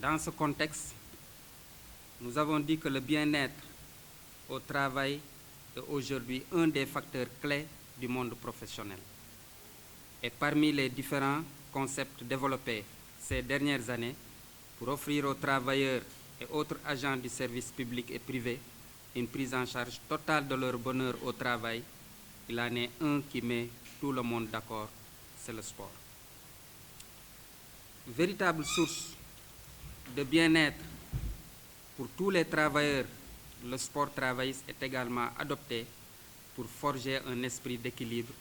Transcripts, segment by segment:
Dans ce contexte, nous avons dit que le bien-être au travail est aujourd'hui un des facteurs clés du monde professionnel. Et parmi les différents concepts développés ces dernières années pour offrir aux travailleurs et autres agents du service public et privé une prise en charge totale de leur bonheur au travail, il en est un qui met tout le monde d'accord, c'est le sport. Véritable source de bien-être pour tous les travailleurs, le sport travailliste est également adopté pour forger un esprit d'équilibre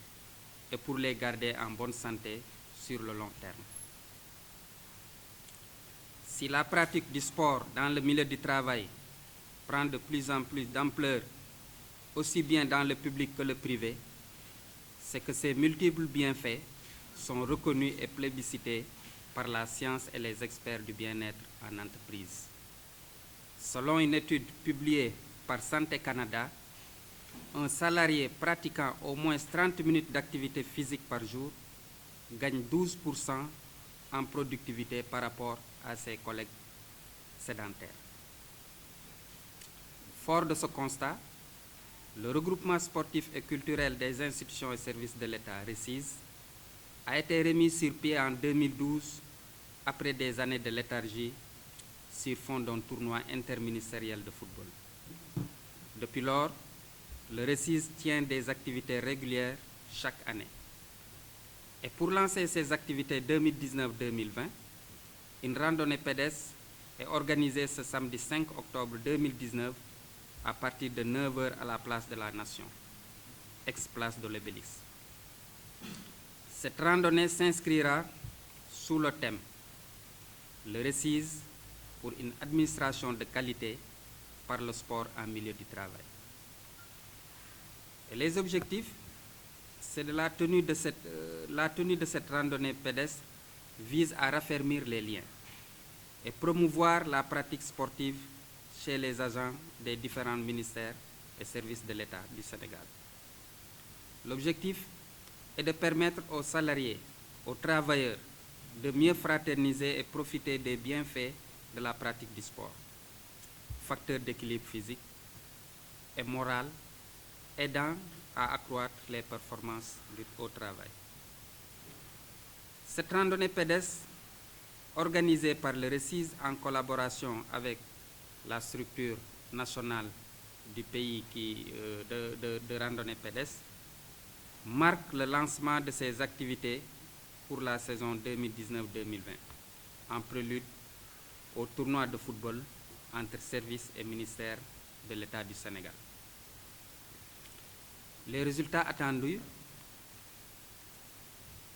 et pour les garder en bonne santé sur le long terme. Si la pratique du sport dans le milieu du travail prend de plus en plus d'ampleur, aussi bien dans le public que le privé, c'est que ces multiples bienfaits sont reconnus et plébiscités par la science et les experts du bien-être en entreprise. Selon une étude publiée par Santé Canada, un salarié pratiquant au moins 30 minutes d'activité physique par jour gagne 12% en productivité par rapport à ses collègues sédentaires. Fort de ce constat, le regroupement sportif et culturel des institutions et services de l'État, RECIS, a été remis sur pied en 2012 après des années de léthargie sur fond d'un tournoi interministériel de football. Depuis lors, le RECIS tient des activités régulières chaque année. Et pour lancer ces activités 2019-2020, une randonnée pédestre est organisée ce samedi 5 octobre 2019 à partir de 9h à la place de la Nation, ex-place de l'Obélisque. Cette randonnée s'inscrira sous le thème « Le RECIS pour une administration de qualité par le sport en milieu du travail ». Et les objectifs, c'est de la tenue de cette randonnée pédestre vise à raffermir les liens et promouvoir la pratique sportive chez les agents des différents ministères et services de l'État du Sénégal. L'objectif est de permettre aux salariés, aux travailleurs, de mieux fraterniser et profiter des bienfaits de la pratique du sport, facteur d'équilibre physique et moral, aidant à accroître les performances au travail. Cette randonnée pédestre, organisée par le RECIS en collaboration avec la structure nationale du pays de randonnée pédestre, marque le lancement de ces activités pour la saison 2019-2020, en prélude au tournoi de football entre services et ministères de l'État du Sénégal. Les résultats attendus,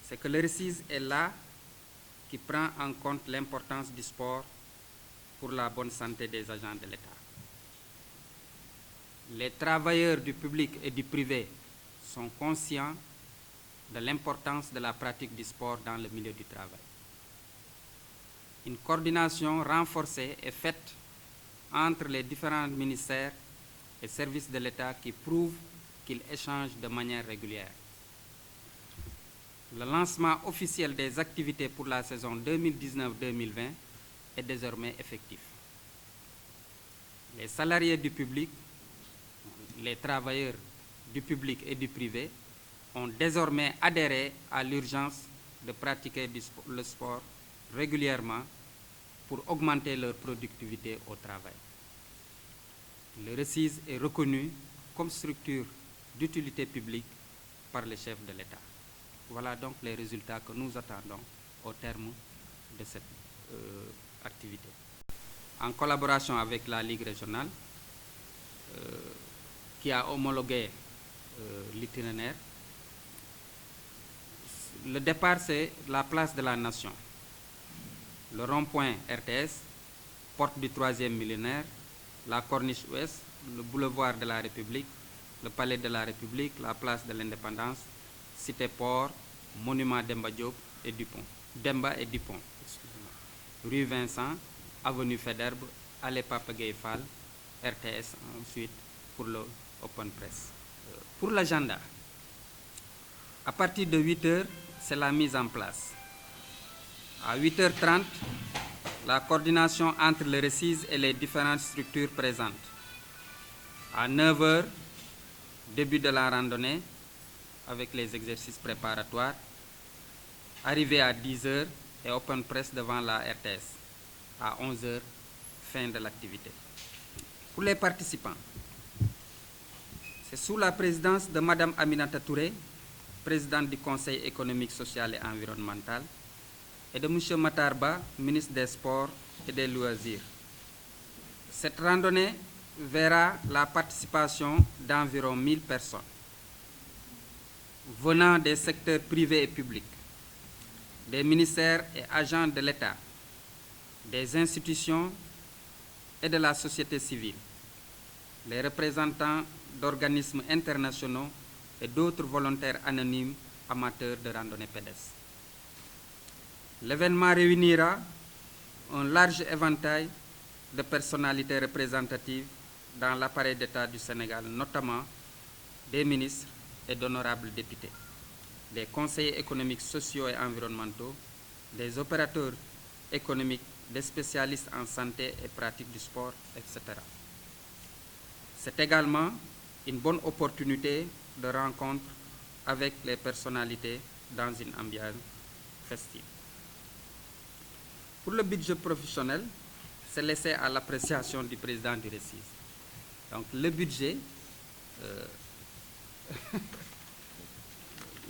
c'est que le RECIS est là qui prend en compte l'importance du sport pour la bonne santé des agents de l'État. Les travailleurs du public et du privé sont conscients de l'importance de la pratique du sport dans le milieu du travail. Une coordination renforcée est faite entre les différents ministères et services de l'État qui prouvent qu'ils échangent de manière régulière. Le lancement officiel des activités pour la saison 2019-2020 est désormais effectif. Les salariés du public, les travailleurs du public et du privé ont désormais adhéré à l'urgence de pratiquer le sport régulièrement pour augmenter leur productivité au travail. Le RECIS est reconnu comme structure d'utilité publique par les chefs de l'État. Voilà donc les résultats que nous attendons au terme de cette activité. En collaboration avec la Ligue régionale, qui a homologué l'itinéraire, le départ c'est la place de la Nation, le rond-point RTS, porte du 3e millénaire, la corniche ouest, le boulevard de la République, le palais de la République, la place de l'Indépendance, Cité Port, monument Demba Diop et Dupont. Demba et Dupont, rue Vincent, avenue Faidherbe, allée Papa Gueye Fall, RTS ensuite pour le Open Press. Pour l'agenda, à partir de 8h, c'est la mise en place. À 8h30, la coordination entre le RECIS et les différentes structures présentes. À 9 heures, début de la randonnée avec les exercices préparatoires. Arrivée à 10 heures et open press devant la RTS. À 11 heures, fin de l'activité. Pour les participants, c'est sous la présidence de Mme Aminata Touré, présidente du Conseil économique, social et environnemental, et de M. Matarba, ministre des Sports et des Loisirs. Cette randonnée verra la participation d'environ 1000 personnes, venant des secteurs privés et publics, des ministères et agents de l'État, des institutions et de la société civile, les représentants d'organismes internationaux et d'autres volontaires anonymes amateurs de randonnée pédestre. L'événement réunira un large éventail de personnalités représentatives dans l'appareil d'État du Sénégal, notamment des ministres et d'honorables députés, des conseillers économiques, sociaux et environnementaux, des opérateurs économiques, des spécialistes en santé et pratique du sport, etc. C'est également une bonne opportunité de rencontre avec les personnalités dans une ambiance festive. Pour le budget professionnel, c'est laissé à l'appréciation du président du RECIS. Donc le budget,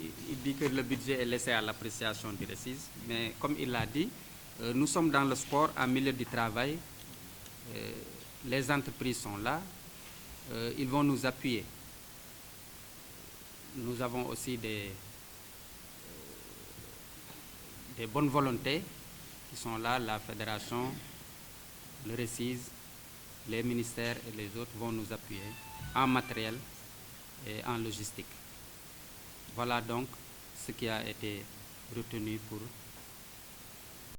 il dit que le budget est laissé à l'appréciation du RECIS, mais comme il l'a dit, nous sommes dans le sport, en milieu du travail, les entreprises sont là, ils vont nous appuyer. Nous avons aussi des bonnes volontés qui sont là, la fédération, le RECIS, les ministères et les autres vont nous appuyer en matériel et en logistique. Voilà donc ce qui a été retenu pour